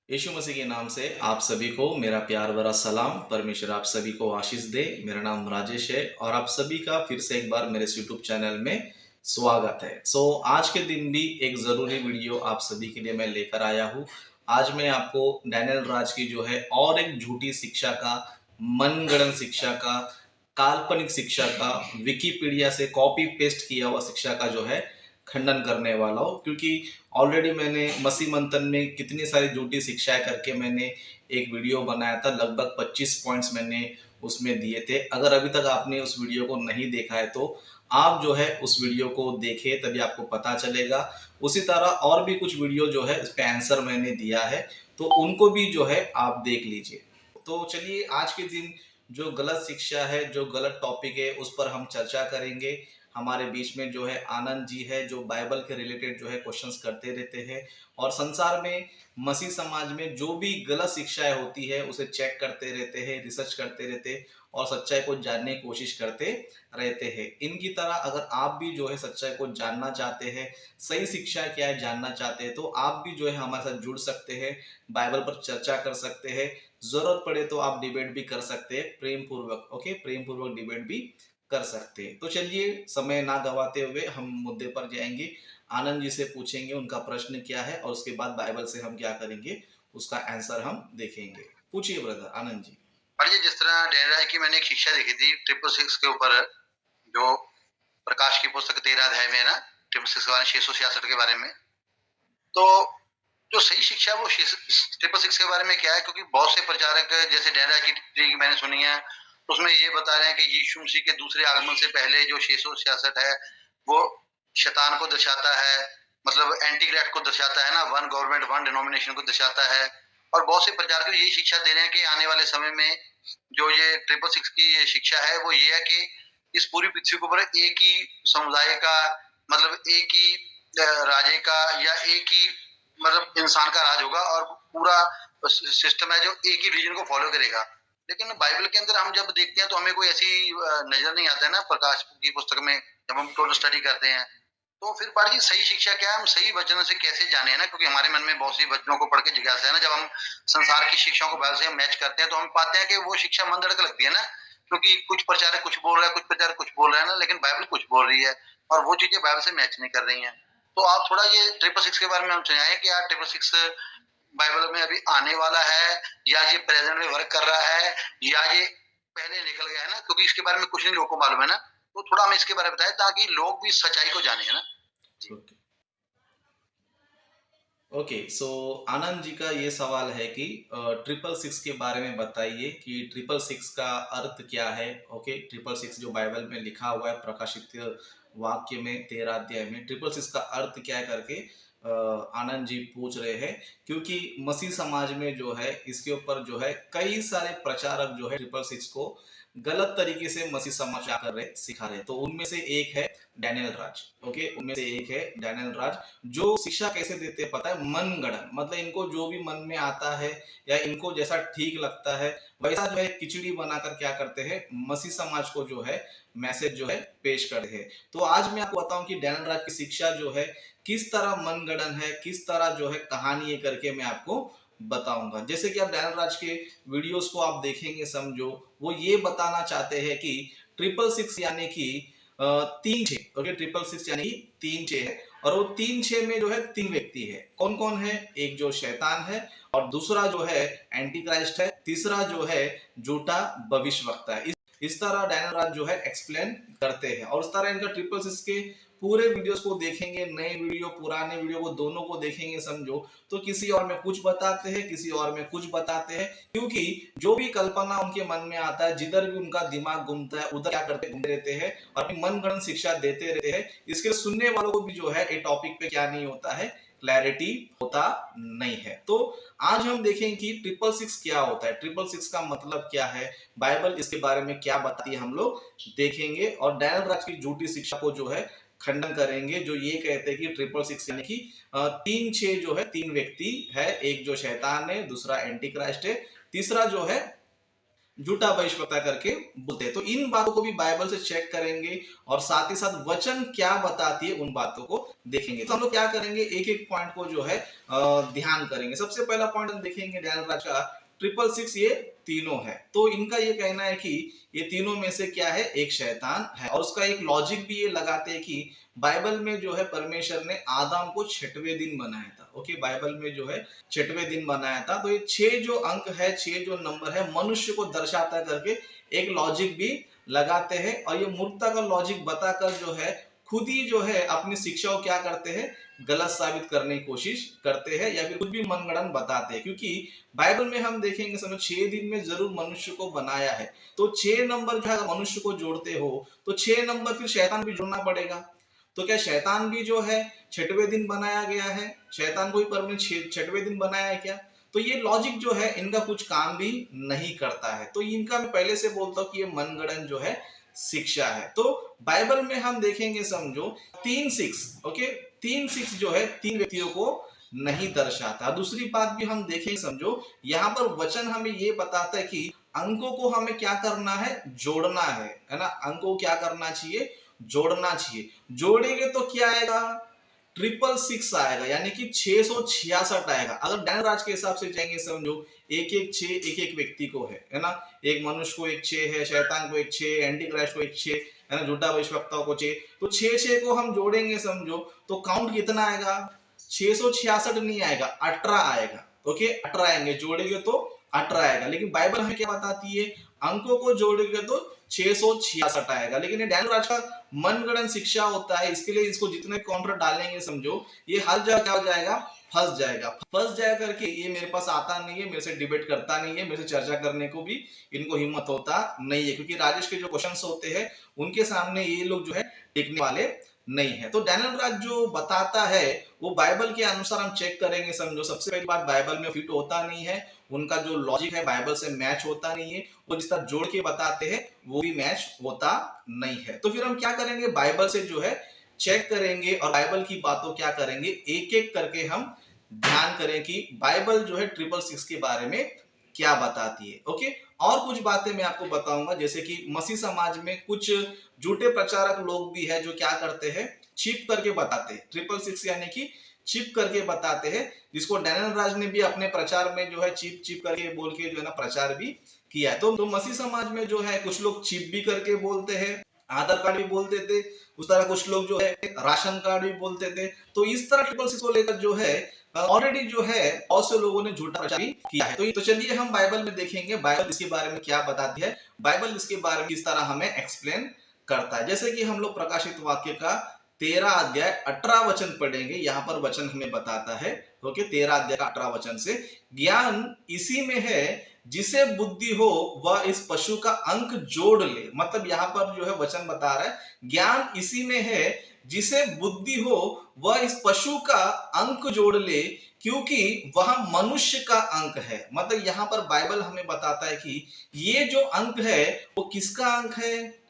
यीशु मसीह के नाम से आप सभी को मेरा प्यार भरा सलाम। परमेश्वर आप सभी को आशीष दे। मेरा नाम राजेश है और आप सभी का फिर से एक बार मेरे यूट्यूब चैनल में स्वागत है। आज के दिन भी एक ज़रूरी वीडियो आप सभी के लिए मैं लेकर आया हूँ। आज मैं आपको डैनियल राज की जो है और एक झूठी शिक्षा का, मनगढ़ंत शिक्षा का, काल्पनिक शिक्षा का, विकिपीडिया से कॉपी पेस्ट किया हुआ शिक्षा का जो है खंडन करने वाला हूँ। क्योंकि ऑलरेडी मैंने मसीह मंथन में कितनी सारी झूठी शिक्षाएं करके मैंने एक वीडियो बनाया था। लगभग 25 पॉइंट्स मैंने उसमें दिए थे। अगर अभी तक आपने उस वीडियो को नहीं देखा है तो आप जो है उस वीडियो को देखें, तभी आपको पता चलेगा। उसी तरह और भी कुछ वीडियो जो है इसका आंसर मैंने दिया है, तो उनको भी जो है आप देख लीजिए। तो चलिए, आज के दिन जो गलत शिक्षा है, जो गलत टॉपिक है, उस पर हम चर्चा करेंगे। हमारे बीच में जो है आनंद जी है, जो बाइबल के रिलेटेड जो है क्वेश्चंस करते रहते हैं और संसार में, मसीह समाज में जो भी गलत शिक्षाएं होती है उसे चेक करते रहते हैं, रिसर्च करते रहते हैं और सच्चाई को जानने की कोशिश करते रहते हैं। इनकी तरह अगर आप भी जो है सच्चाई को जानना चाहते हैं, सही शिक्षा क्या है जानना चाहते हैं, तो आप भी जो है हमारे साथ जुड़ सकते हैं, बाइबल पर चर्चा कर सकते हैं। जरूरत पड़े तो आप डिबेट भी कर सकते हैं, प्रेम पूर्वक। ओके, प्रेम पूर्वक डिबेट भी कर सकते हैं। तो चलिए, समय ना गवाते हुए हम मुद्दे पर जाएंगे। आनंद जी से पूछेंगे उनका प्रश्न क्या है और उसके बाद बाइबल से हम क्या करेंगे, उसका आंसर हम देखेंगे। पूछिए ब्रदर आनंद जी। और ये जिस तरह डैन राज की मैंने एक शिक्षा देखी थी 666 के ऊपर, जो प्रकाश की पुस्तक 13 अध्याय में है ना, 666 के बारे में, 666 के बारे में। तो जो सही शिक्षा है वो 666 के बारे में क्या है, क्योंकि बहुत से प्रचारक जैसे डैन राज की मैंने सुनी है, तो उसमें ये बता रहे हैं कि यीशु मसीह के दूसरे आगमन से पहले जो 666 है वो शैतान को दर्शाता है, मतलब एंटी क्राइस्ट को दर्शाता है ना, वन गवर्नमेंट वन डिनोमिनेशन को दर्शाता है। और बहुत से प्रचारक यही शिक्षा दे रहे हैं कि आने वाले समय में जो ये 666 की शिक्षा है वो ये है कि इस पूरी पृथ्वी के ऊपर एक ही समुदाय का, मतलब एक ही राजे का या एक ही मतलब इंसान का राज होगा और पूरा सिस्टम है जो एक ही रीजन को फॉलो करेगा। लेकिन बाइबल के अंदर हम जब देखते हैं तो हमें कोई ऐसी नजर नहीं आता है ना, प्रकाश की पुस्तक में जब हम टोटल स्टडी करते हैं। तो फिर पाल जी सही शिक्षा क्या है, हम सही वचनों से कैसे जाने, है ना, क्योंकि हमारे मन में बहुत सी वचनों को पढ़ के जिज्ञासा है ना, जब हम संसार की शिक्षाओं को बाइबल से मैच करते हैं तो हम पाते हैं कि वो शिक्षा मन धड़क लगती है ना, क्योंकि कुछ प्रचारक कुछ बोल रहा है, कुछ प्रचारक कुछ बोल रहा है ना, लेकिन बाइबल कुछ बोल रही है और वो चीजें बाइबल से मैच नहीं कर रही हैं। तो आप थोड़ा ये 666 के बारे में हम सुनाएं कि यार 666 बाइबल में अभी आने वाला है या ये प्रेजेंट में वर्क कर रहा है या ये पहले निकल गया है ना, क्योंकि इसके बारे में कुछ नहीं लोगों को मालूम है ना। तो थोड़ा हमें इसके बारे में बताएं ताकि लोग भी सच्चाई को जाने, है ना। ओके ओके, सो आनंद जी का ये सवाल है कि 666 के बारे में बताइए कि 666 का अर्थ क्या है। ओके, 666 जो बाइबल में लिखा हुआ है प्रकाशित वाक्य में 13 अध्याय में, 666 का अर्थ क्या है करके आनंद जी पूछ रहे हैं। क्योंकि मसीह समाज में जो है इसके ऊपर जो है कई सारे प्रचारक जो है 666 को गलत तरीके से मसीह समाज क्या कर रहे, सिखा रहे। तो उनमें से एक है डैनियल राज। ओके, उनमें से एक है डैनियल राज, जो शिक्षा कैसे देते हैं पता है, मन गढ़ंत। मतलब इनको जो भी मन में आता है या इनको जैसा ठीक लगता है वैसा जो है खिचड़ी बनाकर क्या करते हैं, मसीह समाज को जो है मैसेज जो है पेश करते हैं। तो आज मैं आपको बताऊं कि डैनियल राज की शिक्षा जो है किस तरह मन गढ़ंत है, किस तरह जो है कहानी है करके मैं आपको बताऊंगा। जैसे कि आप डैनियल राज के वीडियोस को आप देखेंगे, समझो वो ये बताना चाहते हैं कि 666 यानी कि 3-6। ओके, 666 यानी 3-6 है और वो 3-6 में जो है 3 व्यक्ति है। कौन कौन है? एक जो शैतान है और दूसरा जो है एंटी क्राइस्ट है, तीसरा जो है झूठा भविष्यवक्ता है। इस तरह डैनियल राज जो है एक्सप्लेन करते हैं और इस तरह इनका 666 के पूरे वीडियोस को देखेंगे, नए वीडियो पुराने वीडियो को दोनों को देखेंगे, समझो तो किसी और में कुछ बताते हैं, किसी और में कुछ बताते हैं। क्योंकि जो भी कल्पना उनके मन में आता है, जिधर भी उनका दिमाग घूमता है उधर क्या करते घूमते रहते हैं और अपनी मनगढ़ंत शिक्षा देते रहते हैं। इसके सुनने वालों को भी जो है ये टॉपिक पे क्या नहीं होता है, क्लैरिटी होता नहीं है। तो आज हम देखें कि 666 क्या होता है, 666 का मतलब क्या है, बाइबल इसके बारे में क्या बताती है, हम लोग देखेंगे। और डैनियल राज की झूठी शिक्षा को जो है खंडन करेंगे, जो ये कहते हैं कि 666 यानी कि 3-6 जो है 3 व्यक्ति है। एक जो शैतान है, दूसरा एंटी क्राइस्ट है, तीसरा जो है झूठा भविष्यवक्ता करके बोलते हैं। तो इन बातों को भी बाइबल से चेक करेंगे और साथ ही साथ वचन क्या बताती है उन बातों को देखेंगे। तो हम लोग क्या करेंगे, एक एक पॉइंट को जो है ध्यान करेंगे। सबसे पहला पॉइंट हम देखेंगे डैनियल राज का 666, ये तीनों है। तो इनका ये कहना है कि ये तीनों में से क्या है, एक शैतान है। और उसका एक लॉजिक भी ये लगाते हैं कि बाइबल में जो है परमेश्वर ने आदम को 6वें दिन बनाया था। ओके, बाइबल में जो है 6वें दिन बनाया था। तो ये 6 जो अंक है, 6 जो नंबर है, मनुष्य को दर्शाता करके एक लॉजिक भी लगाते हैं। और ये मूर्खता का लॉजिक बताकर जो है खुद ही जो है अपनी शिक्षा को क्या करते हैं, गलत साबित करने की कोशिश करते हैं, या फिर कुछ भी मनगढ़ंत बताते हैं। क्योंकि बाइबल में हम देखेंगे समझो 6 दिन में जरूर मनुष्य को बनाया है। तो 6 नंबर जो है मनुष्य को जोड़ते हो तो 6 नंबर फिर शैतान भी जोड़ना पड़ेगा। तो क्या शैतान भी जो है 6वें दिन बनाया गया है? शैतान को भी परमेश्वर 6वें दिन बनाया है क्या? तो ये लॉजिक जो है इनका कुछ काम भी नहीं करता है। तो इनका मैं पहले से बोलता हूँ कि ये मनगढ़ंत जो है शिक्षा है। तो बाइबल में हम देखेंगे समझो 3-6, ओके, 3-6 जो है 3 व्यक्तियों को नहीं दर्शाता। दूसरी बात भी हम देखेंगे समझो, यहाँ पर वचन हमें ये बताता है कि अंकों को हमें क्या करना है, जोड़ना है ना। अंकों को क्या करना चाहिए, जोड़ना चाहिए। जोड़ेंगे तो क्या आएगा, 666 आएगा, यानी कि 666 आएगा। अगर डैनियल राज के हिसाब से जाएंगे समझो, एक एक 6 एक एक व्यक्ति को है ना। एक मनुष्य को एक 6 है, शैतान को एक 6, एंटी क्राइस्ट को एक 6 है ना, झूठा भविष्यवक्ताओं को 6। तो 6 को हम जोड़ेंगे समझो तो काउंट कितना आएगा, 666 नहीं आएगा, 18 आएगा। ओके, 18 आएंगे, जोड़ेंगे तो 18 आएगा। लेकिन बाइबल हमें क्या बताती है, अंकों को जोड़ेंगे तो 666 आएगा। लेकिन ये डैनियल राज का मनगढ़ंत शिक्षा होता है, इसके लिए इसको जितने काउंटर डालेंगे समझो ये हर जगह क्या हो जाएगा, फंस जाएगा। फंस जाए करके ये मेरे पास आता नहीं है, मेरे से डिबेट करता नहीं है, मेरे से चर्चा करने को भी इनको हिम्मत होता नहीं है। क्योंकि राजेश के जो क्वेश्चंस होते हैं उनके सामने ये लोग जो है टिकने वाले नहीं है। तो डैनियल राज जो बताता है वो बाइबल के अनुसार हम चेक करेंगे समझो। सबसे पहली बात, बाइबल में फिट होता नहीं है, उनका जो लॉजिक है बाइबल से मैच होता नहीं है। वो जिस तरह जोड़ के बताते हैं वो भी मैच होता नहीं है। तो फिर हम क्या करेंगे, बाइबल से जो है चेक करेंगे और बाइबल की बातों क्या करेंगे, एक एक करके हम ध्यान करें कि बाइबल जो है 666 के बारे में क्या बताती है। ओके, और कुछ बातें मैं आपको बताऊंगा, जैसे कि मसीह समाज में कुछ झूठे प्रचारक लोग भी है जो क्या करते हैं, छिप करके बताते हैं 666, यानी कि छिप करके बताते हैं, जिसको डैनियल राज ने भी अपने प्रचार में जो है चिप चिप करके बोल के जो है ना प्रचार भी किया है। तो मसीह समाज में जो है कुछ लोग चिप भी करके बोलते हैं, आधार कार्ड भी बोलते थे, उस तरह कुछ लोग जो है राशन कार्ड भी बोलते थे। तो इस तरह 666 को लेकर जो है ऑलरेडी जो है बहुत से लोगों ने झूठा प्रचार भी किया है। तो चलिए हम बाइबल में देखेंगे बाइबल इसके बारे में क्या बताती है, बाइबल इसके बारे में किस तरह हमें एक्सप्लेन करता है। जैसे कि हम लोग प्रकाशित वाक्य का 13 अध्याय 18 वचन पढ़ेंगे। यहाँ पर वचन हमें बताता है, ओके, 13 अध्याय का 18 वचन से, ज्ञान इसी में है जिसे बुद्धि हो वह इस पशु का अंक जोड़ ले। मतलब यहाँ पर जो है वचन बता रहा है ज्ञान इसी में है जिसे बुद्धि हो वह इस पशु का अंक जोड़ ले, क्योंकि वह मनुष्य का अंक है। मतलब यहाँ पर बाइबल हमें बताता है कि ये जो अंक है वो किसका अंक है,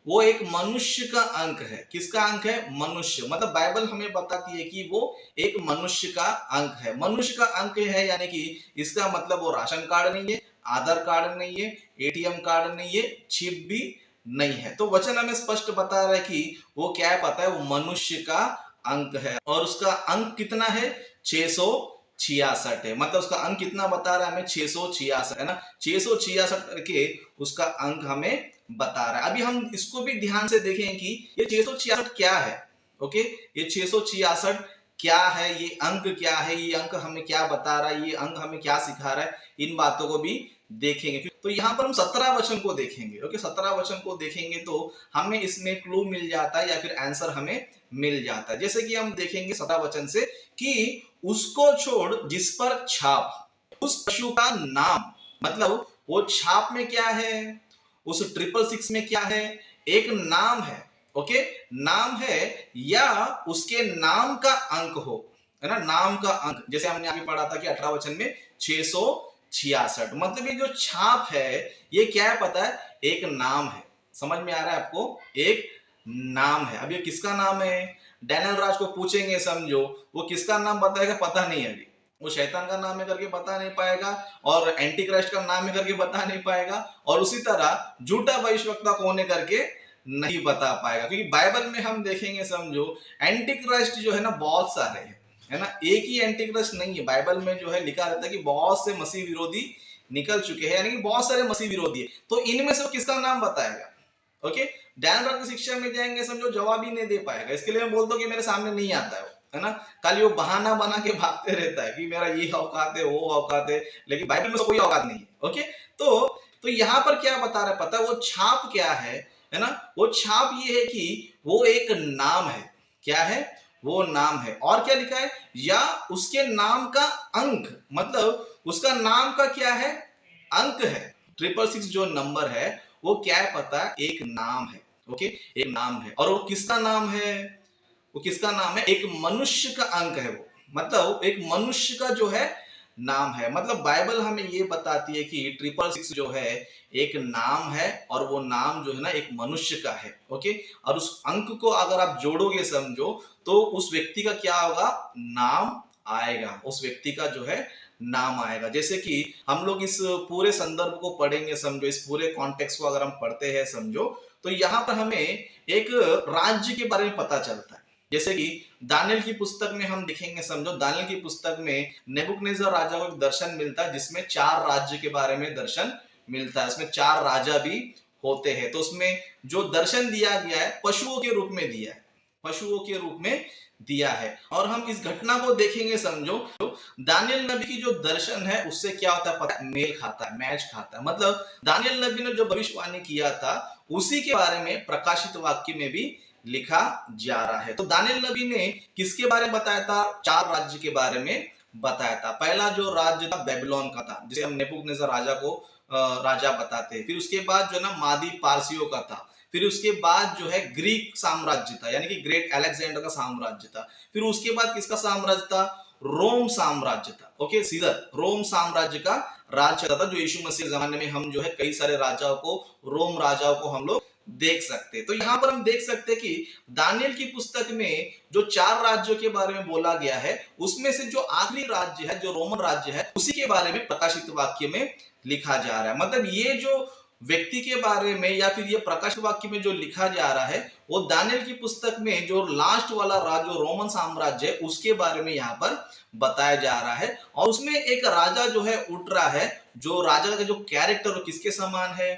वो एक मनुष्य का अंक है। किसका अंक है, मनुष्य। मतलब बाइबल हमें बताती है कि वो एक मनुष्य का अंक है। मनुष्य का अंक है यानी कि इसका मतलब वो राशन कार्ड नहीं है, आधार कार्ड नहीं है, एटीएम कार्ड नहीं है, चिप भी नहीं है। तो वचन हमें स्पष्ट बता रहा है कि वो क्या है, पता है, वो मनुष्य का अंक है। और उसका अंक कितना है, 666 है। मतलब उसका अंक कितना बता रहा है हमें, 666 है ना, 666 करके उसका अंक हमें बता रहा है। अभी हम इसको भी ध्यान से देखें कि ये 666 क्या है। ओके, ये 666 क्या है, ये अंक क्या है, ये अंक हमें क्या बता रहा है, ये अंक हमें क्या सिखा रहा है, इन बातों को भी देखेंगे। तो यहाँ पर हम 17 वचन को देखेंगे। ओके, 17 वचन को देखेंगे तो हमें इसमें क्लू मिल जाता है या फिर आंसर हमें मिल जाता है। जैसे कि हम देखेंगे 17 वचन से कि उसको छोड़ जिस पर छाप, उस पशु का नाम, मतलब वो छाप में क्या है, उस 666 में क्या है, एक नाम है। ओके, नाम है या उसके नाम का अंक हो, है ना, नाम का अंक। जैसे हमने अभी पढ़ा था कि 18 वचन में 666, मतलब ये जो छाप है ये क्या है पता है, एक नाम है। समझ में आ रहा है आपको, एक नाम है। अब ये किसका नाम है, डैनियल राज को पूछेंगे समझो, वो किसका नाम बताएगा पता नहीं है अभी। वो शैतान का नाम है करके बता नहीं पाएगा और एंटी क्राइस्ट का नाम है करके बता नहीं पाएगा, और उसी तरह झूठा भविष्यवक्ता कौन है करके नहीं बता पाएगा। क्योंकि बाइबल में हम देखेंगे समझो एंटी क्राइस्ट जो है ना बहुत सारे हैं, है ना, एक ही एंटी क्राइस्ट नहीं है। बाइबल में जो है लिखा रहता है कि बहुत से मसीह विरोधी निकल चुके हैं, यानी कि बहुत सारे मसीह विरोधी है। तो इनमें से वो किसका नाम बताएगा? ओके, डैन की शिक्षा में जाएंगे समझो जवाब ही नहीं दे पाएगा। इसके लिए मैं बोलता हूँ कि मेरे सामने नहीं आता है ना, खाली वो बहाना बना के भागते रहता है कि मेरा ये औकात है वो औकात है, लेकिन बाइबल में कोई औकात नहीं है। ओके, तो यहाँ पर क्या बता रहा है पता है? वो छाप क्या है ना, वो छाप ये है कि वो एक नाम है। क्या है? वो नाम है। और क्या लिखा है? या उसके नाम का अंक, मतलब उसका नाम का क्या है? अंक है। 666 जो नंबर है वो क्या है पता है? एक नाम है। ओके, एक नाम है। और वो किसका नाम है? वो किसका नाम है? एक मनुष्य का अंक है वो, मतलब एक मनुष्य का जो है नाम है। मतलब बाइबल हमें ये बताती है कि 666 जो है एक नाम है, और वो नाम जो है ना एक मनुष्य का है। ओके, और उस अंक को अगर आप जोड़ोगे समझो तो उस व्यक्ति का क्या होगा? नाम आएगा। उस व्यक्ति का जो है नाम आएगा। जैसे कि हम लोग इस पूरे संदर्भ को पढ़ेंगे समझो, इस पूरे कॉन्टेक्स्ट को अगर हम पढ़ते हैं समझो, तो यहाँ पर हमें एक राज्य के बारे में पता चलता है। जैसे कि दानियल की पुस्तक में हम देखेंगे समझो, दानियल की पुस्तक में नेबुकदनेस्सर राजा को एक दर्शन मिलता है जिसमें 4 राज्य के बारे में दर्शन मिलता है। उसमें 4 राजा भी होते हैं। तो उसमें जो दर्शन दिया गया है पशुओं के रूप में दिया है, पशुओं के रूप में दिया है। और हम इस घटना को देखेंगे समझो, दानियल नबी की जो दर्शन है उससे क्या होता है पता है? मेल खाता है, मैच खाता है। मतलब दानियल नबी ने जो भविष्यवाणी किया था उसी के बारे में प्रकाशित वाक्य में भी लिखा जा रहा है। तो दानियल नबी ने किसके बारे में बताया था? 4 राज्य के बारे में बताया था। पहला जो राज्य था बेबीलोन का था, जिसे हम नेबुकदनेस्सर राजा को राजा बताते हैं। फिर उसके बाद जो है ना मादी पारसियों का था। फिर उसके बाद जो है ग्रीक साम्राज्य था, यानी कि ग्रेट अलेक्जेंडर का साम्राज्य था। फिर उसके बाद किसका साम्राज्य था? रोम साम्राज्य था। ओके, सीजर रोम साम्राज्य का राज चलता था, जो यीशु मसीह के जमाने में हम जो है कई सारे राजाओं को, रोम राजाओं को हम लोग देख सकते हैं। तो यहाँ पर हम देख सकते हैं कि दानियल की पुस्तक में जो 4 राज्यों के बारे में बोला गया है उसमें से जो आखिरी राज्य है, जो रोमन राज्य है, उसी के बारे में प्रकाशित वाक्य में लिखा जा रहा है। मतलब ये जो व्यक्ति के बारे में या फिर ये प्रकाशित वाक्य में जो लिखा जा रहा है वो दानियल की पुस्तक में जो लास्ट वाला राज्य, जो रोमन साम्राज्य है, उसके बारे में यहाँ पर बताया जा रहा है। और उसमें एक राजा जो है उठ रहा है, जो राजा का जो कैरेक्टर किसके समान है?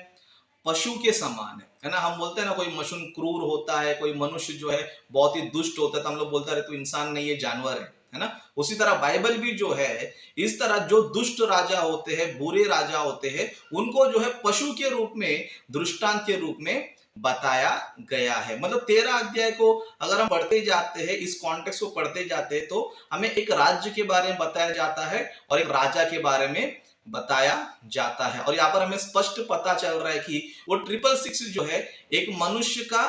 पशु के समान है ना। हम बोलते हैं ना कोई मनुष्य क्रूर होता है, कोई मनुष्य जो है बहुत ही दुष्ट होता है, तो हम लोग बोलते हैं तो इंसान नहीं ये जानवर है ना। उसी तरह बाइबल भी जो है इस तरह जो दुष्ट राजा होते हैं, बुरे राजा होते हैं, उनको जो है पशु के रूप में, दृष्टांत के रूप में बताया गया है। मतलब 13 अध्याय को अगर हम पढ़ते जाते हैं, इस कॉन्टेक्स्ट को पढ़ते जाते हैं, तो हमें एक राज्य के बारे में बताया जाता है और एक राजा के बारे में बताया जाता है। और यहाँ पर हमें स्पष्ट पता चल रहा है कि वो 666 जो है एक मनुष्य का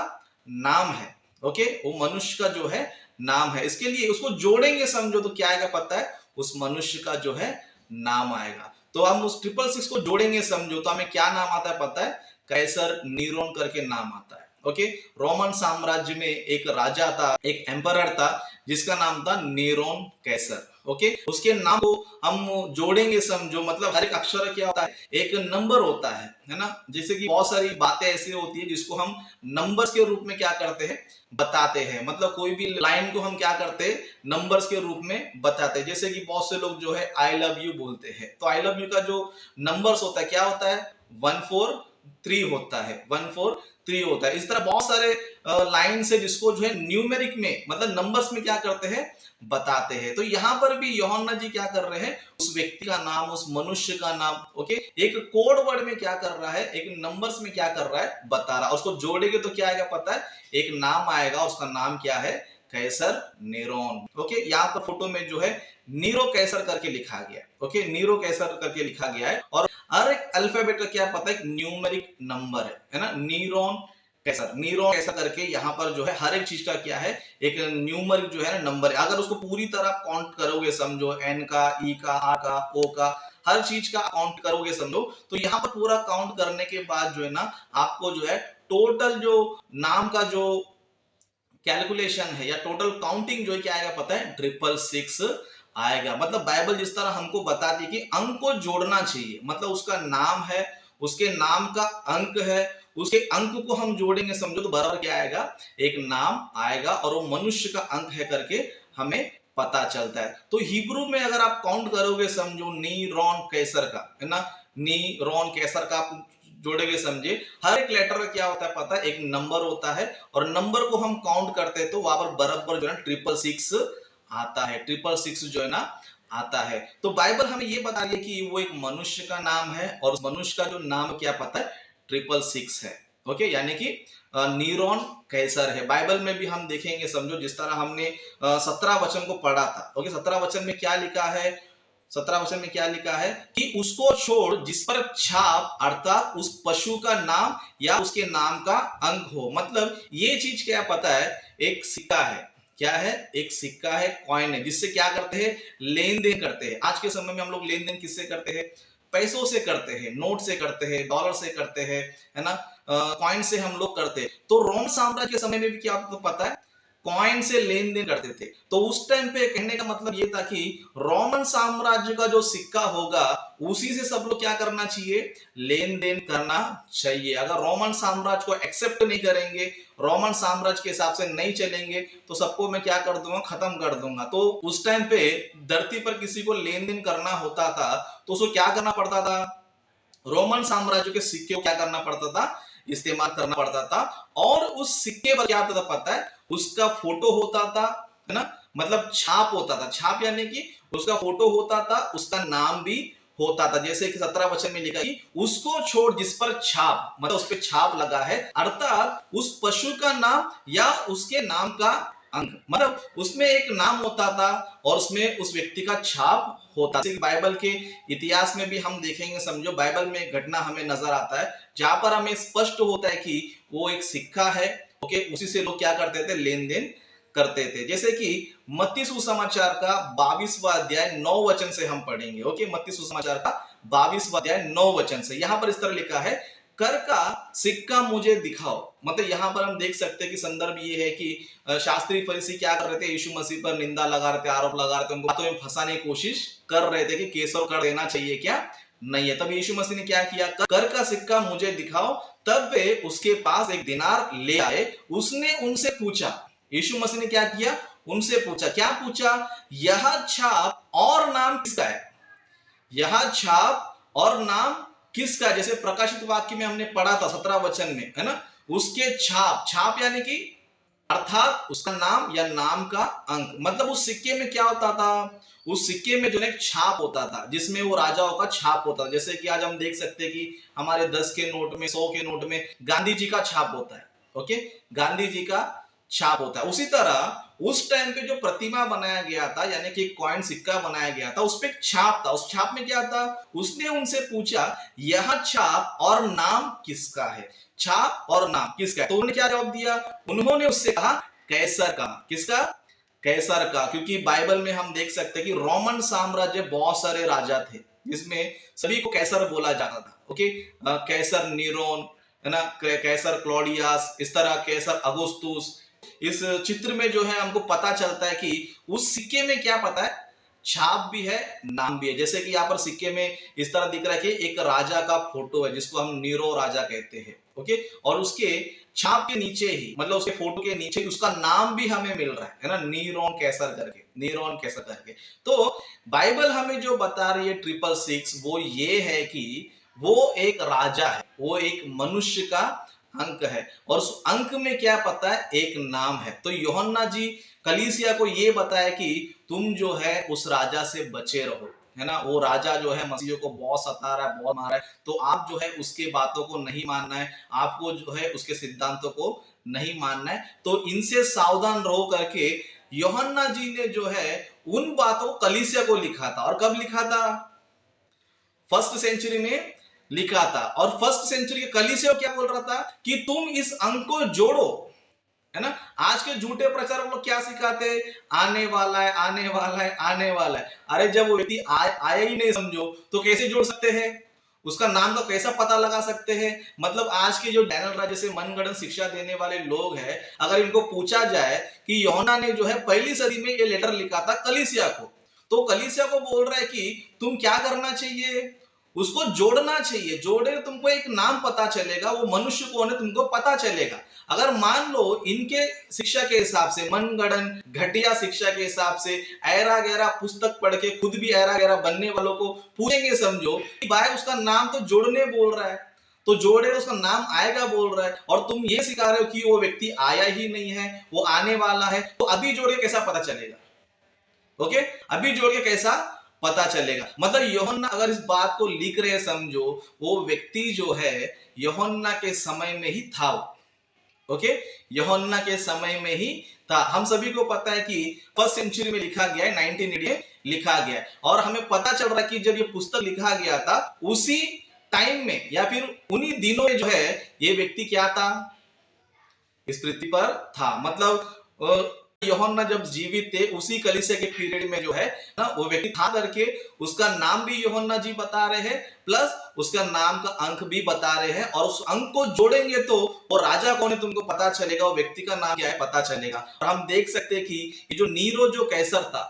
नाम है। ओके, वो मनुष्य का जो है नाम है। इसके लिए उसको जोड़ेंगे समझो तो क्या आएगा पता है? उस मनुष्य का जो है नाम आएगा। तो हम उस 666 को जोड़ेंगे समझो तो हमें क्या नाम आता है पता है? कैसर नीरोन करके नाम आता है। ओके, रोमन साम्राज्य में एक राजा था, एक एम्परर था जिसका नाम था नीरोन कैसर। ओके, उसके नाम को हम जोड़ेंगे समझो, मतलब हर एक अक्षर क्या होता है? एक नंबर होता है ना। जैसे कि बहुत सारी बातें ऐसी होती है जिसको हम नंबर्स के रूप में क्या करते हैं? बताते हैं। मतलब कोई भी लाइन को हम क्या करते हैं? नंबर्स के रूप में बताते हैं। जैसे कि बहुत से लोग जो है आई लव यू बोलते हैं, तो आई लव यू का जो नंबर्स होता है क्या होता है? 143 होता है, 143 होता है। इस तरह बहुत सारे लाइन से जिसको जो है न्यूमेरिक में, मतलब नंबर्स में क्या करते हैं? बताते हैं। तो यहाँ पर भी यूहन्ना जी क्या कर रहे हैं? उस व्यक्ति का नाम, उस मनुष्य का नाम, ओके, एक कोड वर्ड में क्या कर रहा है? एक नंबर्स में क्या कर रहा है? बता रहा है। उसको जोड़ेंगे तो क्या आएगा पता है? एक नाम आएगा, उसका नाम क्या है? कैसर नेरोन। ओके, यहाँ पर फोटो में जो है नीरो कैसर करके लिखा गया है। ओके, नीरो कैसर करके लिखा गया है। और हर एक अल्फाबेट का क्या पता है? न्यूमेरिक नंबर है ना। नीरोन कैसर, नीरोन कैसर करके यहाँ पर जो है हर एक चीज का क्या है? एक न्यूमरिक जो है ना नंबर है। अगर उसको पूरी तरह काउंट करोगे समझो, एन का, ई का, आर का, ओ का, हर चीज का काउंट करोगे समझो, तो यहाँ पर पूरा काउंट करने के बाद जो है ना आपको जो है टोटल जो नाम का जो कैलकुलेशन है या टोटल काउंटिंग जो है क्या आएगा पता है? 666 आएगा। मतलब बाइबल जिस तरह हमको बताती है कि अंक को जोड़ना चाहिए, मतलब उसका नाम है, उसके नाम का अंक है, उसके अंक को हम जोड़ेंगे समझो तो बराबर क्या आएगा, एक नाम आएगा और वो मनुष्य का अंक है करके हमें पता चलता है। तो हिब्रू में अगर आप काउंट करोगे समझो नी रॉन कैसर का, है ना, नी रॉन कैसर का आप जोड़ेंगे समझे, हर एक लेटर का क्या होता है पता है, एक नंबर होता है और नंबर को हम काउंट करते हैं तो वहां पर बराबर जो है 666 आता है, 666 जो है ना आता है। तो बाइबल हमें ये बता रही है कि वो एक मनुष्य का नाम है और उस मनुष्य का जो नाम क्या पता है, 666 है। ओके, यानी कि नीरॉन कैसर है। बाइबल में भी हम देखेंगे समझो, जिस तरह हमने 17 वचन को पढ़ा था। ओके, 17 वचन में क्या लिखा है, 17 वचन में क्या लिखा है कि उसको छोड़ जिस पर छाप अर्थात उस पशु का नाम या उसके नाम का अंक हो। मतलब ये चीज क्या पता है, एक सिक्का है, क्या है, एक सिक्का है, कॉइन है, जिससे क्या करते हैं, लेन देन करते हैं। आज के समय में हम लोग लेन देन किससे करते हैं, पैसों से करते हैं, नोट से करते हैं, डॉलर से करते हैं, है ना, कॉइन से हम लोग करते हैं। तो रोमन साम्राज्य के समय में भी क्या आपको पता है, कॉइन से लेन देन करते थे। तो उस टाइम पे कहने का मतलब ये था कि रोमन साम्राज्य का जो सिक्का होगा उसी से सब लोग क्या करना चाहिए, लेन देन करना चाहिए। अगर रोमन साम्राज्य को एक्सेप्ट नहीं करेंगे, रोमन साम्राज्य के हिसाब से नहीं चलेंगे तो सबको मैं क्या कर दूंगा, खत्म कर दूंगा। तो उस टाइम पे धरती पर किसी को लेन देन करना होता था तो उसको क्या करना पड़ता था, रोमन साम्राज्य के सिक्के को क्या करना पड़ता था, इस्तेमाल करना पड़ता था। और उस सिक्के पर क्या होता था पता है, उसका फोटो होता था, है ना, मतलब छाप होता था। छाप यानी कि उसका फोटो होता था, उसका नाम भी होता था। जैसे कि 17 वचन में लिखा कि उसको छोड़ जिस पर छाप, मतलब उस पर छाप लगा है, अर्थात उस पशु का नाम या उसके नाम का अंक, मतलब उसमें एक नाम होता था और उसमें उस व्यक्ति का छाप होता था। बाइबल के इतिहास में भी हम देखेंगे समझो, बाइबल में एक घटना हमें नजर आता है जहां पर हमें स्पष्ट होता है कि वो एक सिक्का है। ओके, उसी से लोग क्या करते थे, लेन देन करते थे। जैसे कि मत्ती सुसमाचार का 22वां अध्याय 9 वचन से हम पढ़ेंगे। ओके, मत्ती सुसमाचार का 22वां अध्याय 9 वचन से यहां पर इस तरह लिखा है, कर का सिक्का मुझे दिखाओ। मतलब यहां पर हम देख सकते हैं कि संदर्भ ये है कि शास्त्री फरीसी क्या कर रहे थे, यीशु मसीह पर निंदा लगा रहे थे, आरोप लगा रहे थे, उनको बातों में फंसाने की कोशिश कर रहे थे कि केसर कर देना चाहिए क्या नहीं है। तब यीशु मसीह ने क्या किया, कर का सिक्का मुझे दिखाओ। तब वे उसके पास एक दिनार ले आए। उसने उनसे पूछा, यीशु मसीह ने क्या किया, उनसे पूछा, क्या पूछा, यह छाप और नाम किसका है, यह छाप और नाम किसका। जैसे प्रकाशित वाक्य में हमने पढ़ा था 17 वचन में, है ना, उसके छाप, छाप यानी कि अर्थात उसका नाम या नाम का अंक। मतलब उस सिक्के में क्या होता था, उस सिक्के में जो एक छाप होता था जिसमें वो राजाओं का छाप होता था। जैसे कि आज हम देख सकते हैं कि हमारे 10 के नोट में, 100 के नोट में गांधी जी का छाप होता है। ओके, गांधी जी का छाप होता है। उसी तरह उस टाइम पे जो प्रतिमा बनाया गया था, यानी कि कॉइन सिक्का बनाया गया था, उस पे एक छाप था। उस छाप में क्या था, उसने उनसे पूछा, यह छाप और नाम किसका है, छाप और नाम किसका है। तो उन्होंने क्या जवाब दिया, उन्होंने उससे कहा कैसर का। किसका, कैसर का। क्योंकि बाइबल में हम देख सकते हैं कि रोमन साम्राज्य बहुत सारे राजा थे जिसमें सभी को कैसर बोला जाता था। ओके, कैसर नीरोन, है ना, कैसर क्लॉडियस, इस तरह कैसर अगुस्तुस। इस चित्र में जो है हमको पता चलता है कि उस सिक्के में क्या पता है, छाप भी है, नाम भी है। जैसे कि यहाँ पर सिक्के में इस तरह दिख रहा है कि एक राजा का फोटो है जिसको हम नीरो राजा कहते हैं। ओके, और उसके छाप के नीचे ही, मतलब उसके फोटो के नीचे उसका नाम भी हमें मिल रहा है ना, नीरोन कैसर करके, नीरोन कैसर करके। तो बाइबल हमें जो बता रही है 666, वो ये है कि वो एक राजा है, वो एक मनुष्य का अंक है और उस अंक में क्या पता है, एक नाम है। तो यूहन्ना जी कलीसिया को ये बताया कि तुम जो है उस राजा से बचे रहो, है ना। वो राजा जो है मसीह को बहुत सता रहा है, बहुत मारा है, तो आप जो है उसके बातों को नहीं मानना है, आपको जो है उसके सिद्धांतों को नहीं मानना है। तो इनसे सावधान रहो करके यूहन्ना जी ने जो है उन बातों को कलीसिया को लिखा था। और कब लिखा था, फर्स्ट सेंचुरी में लिखा था। और फर्स्ट सेंचुरी के कलीसिया क्या बोल रहा था कि तुम इस अंक को जोड़ो, है ना। आज के झूठे प्रचारक लोग क्या सिखाते हैं, आने वाला है, आने वाला है, आने वाला है। अरे जब वो व्यक्ति आया ही नहीं समझो तो कैसे जोड़ सकते हैं, उसका नाम का कैसा पता लगा सकते हैं। मतलब आज के जो डैनियल राज जैसे मनगढ़ंत शिक्षा देने वाले लोग हैं, अगर इनको पूछा जाए कि यूहन्ना ने जो है पहली सदी में ये लेटर लिखा था कलीसिया को, तो कलीसिया को बोल रहा है कि तुम क्या करना चाहिए, उसको जोड़ना चाहिए। जोड़े तुमको एक नाम पता चलेगा, वो मनुष्य कौन है तुमको पता चलेगा। अगर मान लो इनके शिक्षा के हिसाब से, मनगढ़ंत घटिया शिक्षा के हिसाब से, ऐरा गहरा पुस्तक पढ़ के खुद भी ऐरा गहरा बनने वालों को पूछेंगे, समझो कि भाई उसका नाम तो जोड़ने बोल रहा है, तो जोड़े उसका नाम आएगा बोल रहा है, और तुम ये सिखा रहे हो कि वो व्यक्ति आया ही नहीं है, वो आने वाला है, तो अभी जोड़ के कैसा पता चलेगा? ओके, अभी जोड़ के कैसा पता चलेगा? मतलब यूहन्ना अगर इस बात को लिख रहे हैं, समझो वो व्यक्ति जो है यूहन्ना के समय में ही था। ओके, यूहन्ना के समय में ही था। हम सभी को पता है कि फर्स्ट सेंचुरी में लिखा गया है, 1980 में लिखा गया है, और हमें पता चल रहा है कि जब ये पुस्तक लिखा गया था उसी टाइम में या फिर उन्हीं दिनों में जो है ये व्यक्ति क्या था, इस पृथ्वी पर था। मतलब यूहन्ना जब जीवित थे उसी कलीसिया के पीरियड में जो है ना वो व्यक्ति था करके उसका नाम भी यूहन्ना जी बता रहे हैं, प्लस उसका नाम का अंक भी बता रहे हैं, और उस अंक को जोड़ेंगे तो वो राजा कौन है तुमको पता चलेगा, वो व्यक्ति का नाम क्या है पता चलेगा। और हम देख सकते हैं कि ये जो नीरो जो कैसर था,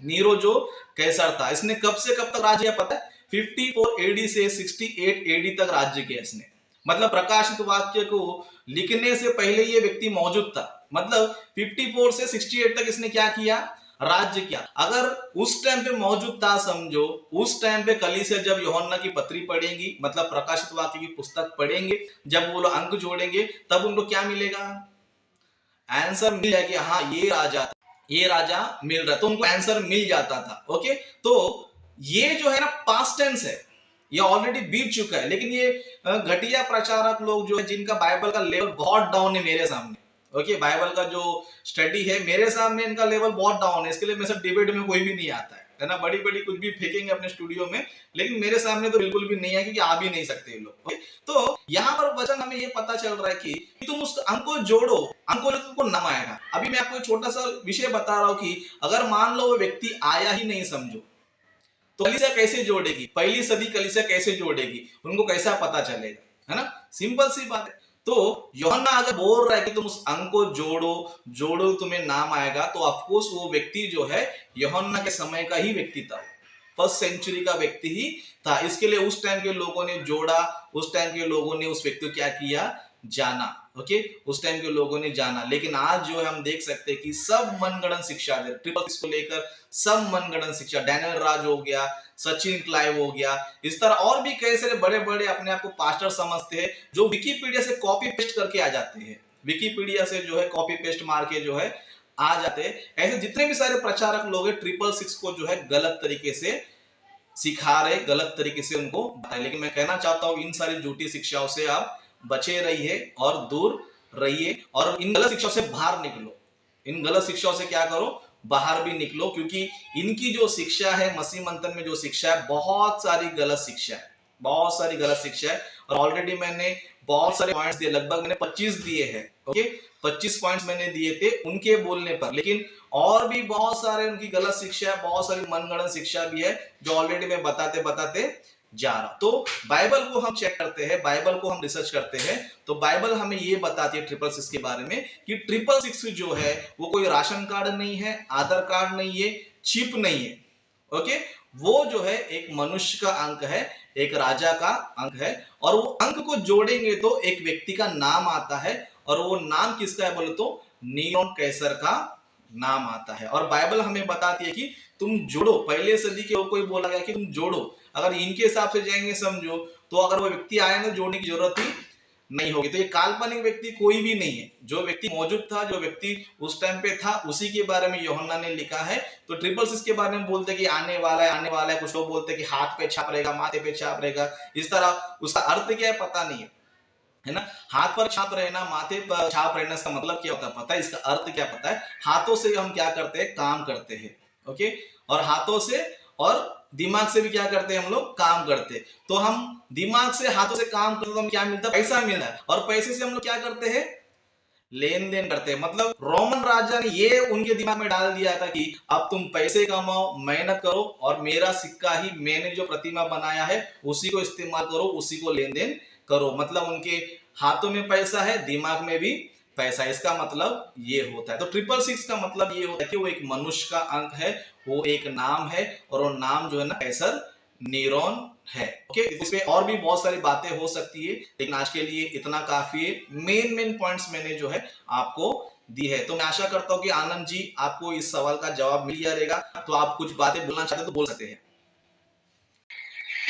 नीरो जो कैसर था, इसने कब से कब तक राज्य पता है? 54 एडी से 68 एडी तक राज्य किया इसने। मतलब प्रकाशित वाक्य को लिखने से पहले ये व्यक्ति मौजूद था। मतलब 54 से 68 तक इसने क्या किया? राज्य किया। अगर उस टाइम पे मौजूद था, समझो उस टाइम पे कलीसिया जब यूहन्ना की पत्री पढ़ेंगी, मतलब प्रकाशित वाक्य की पुस्तक पढ़ेंगे, जब वो लोग अंक जोड़ेंगे तब उनको क्या मिलेगा? आंसर मिल जाएगा कि हाँ ये राजा मिल रहा, तो उनको आंसर मिल जाता था। ओके, तो ये जो है ना पास्ट टेंस है, ये ऑलरेडी बीत चुका है। लेकिन ये घटिया प्रचारक लोग जो है जिनका बाइबल का लेवल बहुत डाउन है मेरे सामने, ओके, बाइबल का जो स्टडी है मेरे सामने इनका लेवल बहुत डाउन है, इसके लिए मेरे साथ डिबेट में कोई भी नहीं आता है ना। बड़ी बड़ी कुछ भी फेंकेंगे अपने स्टूडियो में, लेकिन मेरे सामने तो बिल्कुल भी नहीं है, क्योंकि आ भी नहीं सकते ये लोग। तो यहाँ पर वचन हमें ये पता चल रहा है कि तुम उस अंक को जोड़ो, अंक को तुमको नाम आएगा। अभी मैं आपको एक छोटा सा विषय बता रहा हूँ कि अगर मान लो वो व्यक्ति आया ही नहीं, समझो, तो कलीसिया कैसे जोड़ेगी? पहली सदी कलीसिया कैसे जोड़ेगी? उनको कैसा पता चलेगा? है ना, सिंपल सी बात है। तो यूहन्ना अगर बोल रहा है कि तुम उस अंक को जोड़ो तुम्हें नाम आएगा, तो ऑफकोर्स वो व्यक्ति जो है यूहन्ना के समय का ही व्यक्ति था, फर्स्ट सेंचुरी का व्यक्ति ही था। इसके लिए उस टाइम के लोगों ने जोड़ा, उस टाइम के लोगों ने उस व्यक्ति को क्या किया? जाना। ओके, उस टाइम के लोगों ने जाना। लेकिन आज जो है हम देख सकते हैं कि सब मनगढ़ंत शिक्षा दे, ट्रिपल सिक्स को लेकर सब मनगढ़ंत शिक्षा, डैनियल राज हो गया, सचिन क्लाइव हो गया, इस तरह और भी कई सारे बड़े बड़े अपने आप को पास्टर समझते हैं, जो विकीपीडिया से कॉपी पेस्ट करके आ जाते हैं, विकीपीडिया से जो है कॉपी पेस्ट मार के जो है आ जाते हैं। ऐसे जितने भी सारे प्रचारक लोग हैं ट्रिपल सिक्स को जो है गलत तरीके से सिखा रहे, गलत तरीके से उनको बताए। लेकिन मैं कहना चाहता हूं इन सारी झूठी शिक्षाओं से आप बचे रहिए और दूर रहिए, और इन गलत शिक्षाओं से बाहर निकलो। इन गलत शिक्षाओं से क्या करो? बाहर भी निकलो, क्योंकि इनकी जो शिक्षा है, मसीह मंथन में जो शिक्षा है, बहुत सारी गलत शिक्षा है, बहुत सारी गलत शिक्षा है। और ऑलरेडी मैंने बहुत सारे पॉइंट्स दिए, लगभग मैंने 25 दिए हैं। ओके, 25 पॉइंट्स मैंने दिए थे उनके बोलने पर, लेकिन और भी बहुत सारे उनकी गलत शिक्षा है, बहुत सारी मनगढ़ंत शिक्षा भी है, जो ऑलरेडी मैं बताते बताते जा रहा। तो बाइबल को हम चेक करते हैं, बाइबल को हम रिसर्च करते हैं, तो बाइबल हमें ये बताती है ट्रिपल सिक्स के बारे में कि ट्रिपल सिक्स जो है वो कोई राशन कार्ड नहीं है, आधार कार्ड नहीं है, चिप नहीं है। ओके, वो जो है एक मनुष्य का अंक है, एक राजा का अंक है, और वो अंक को जोड़ेंगे तो एक व्यक्ति का नाम आता है, और वो नाम किसका है बोले तो नियॉन कैसर का नाम आता है। और बाइबल हमें बताती है कि तुम जोड़ो, पहले सदी के कोई बोला गया कि तुम जोड़ो। अगर इनके हिसाब से जाएंगे, समझो, तो अगर वो व्यक्ति आया ना, जोड़ने की जरूरत ही नहीं होगी। तो ये काल्पनिक व्यक्ति कोई भी नहीं है, जो व्यक्ति मौजूद था, जो व्यक्ति उस टाइम पे था, उसी के बारे में यूहन्ना ने लिखा है। तो ट्रिपल सिक्स के बारे में बोलते कि आने वाला है, आने वाला है। कुछ लोग बोलते कि हाथ पे छाप रहेगा, माथे पे छाप रहेगा, इस तरह। उसका अर्थ क्या है पता नहीं है ना। हाथ पर छाप रहना, माथे पर छाप रहना, इसका मतलब क्या होता है पता है? इसका अर्थ क्या पता है? हाथों से हम क्या करते हैं? काम करते हैं। ओके, और हाथों से और दिमाग से भी क्या करते हैं? हम लोग काम करते हैं। तो हम दिमाग से, हाथों से काम करते तो हम क्या मिलता है? पैसा मिलता है। और पैसे से हम लोग क्या करते हैं? लेन देन करते हैं। मतलब रोमन राजा ने ये उनके दिमाग में डाल दिया था कि अब तुम पैसे कमाओ, मेहनत करो, और मेरा सिक्का ही, मैंने जो प्रतिमा बनाया है उसी को इस्तेमाल करो, उसी को लेन देन करो। मतलब उनके हाथों में पैसा है, दिमाग में भी पैसा, इसका मतलब ये होता है। तो 666 का मतलब ये होता है कि वो एक मनुष्य का अंक है, वो एक नाम है, और वो नाम जो है ना कैसर न्यूरॉन है। ओके, इसमें और भी बहुत सारी बातें हो सकती है, लेकिन आज के लिए इतना काफी है। मेन पॉइंट्स मैंने जो है आपको दी है। तो मैं आशा करता हूँ कि आनंद जी आपको इस सवाल का जवाब मिल गया रहेगा। तो आप कुछ बातें बोलना चाहते हैं तो बोल सकते हैं।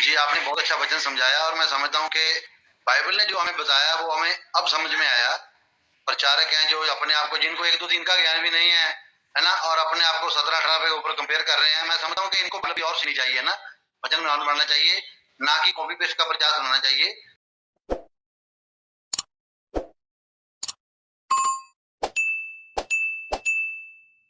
जी, आपने बहुत अच्छा वचन समझाया और मैं समझता हूँ कि बाइबल ने जो हमें बताया वो हमें अब समझ में आया। प्रचारक हैं जो अपने आप को, जिनको 1 2 3 का ज्ञान भी नहीं है ना, और अपने आप को 17 18 पे ऊपर कंपेयर कर रहे हैं, मैं समझता हूँ कि इनको भी और सुननी चाहिए ना, वचन में बढ़ना चाहिए, ना कि कॉपी पेस्ट का प्रचार सुनना चाहिए।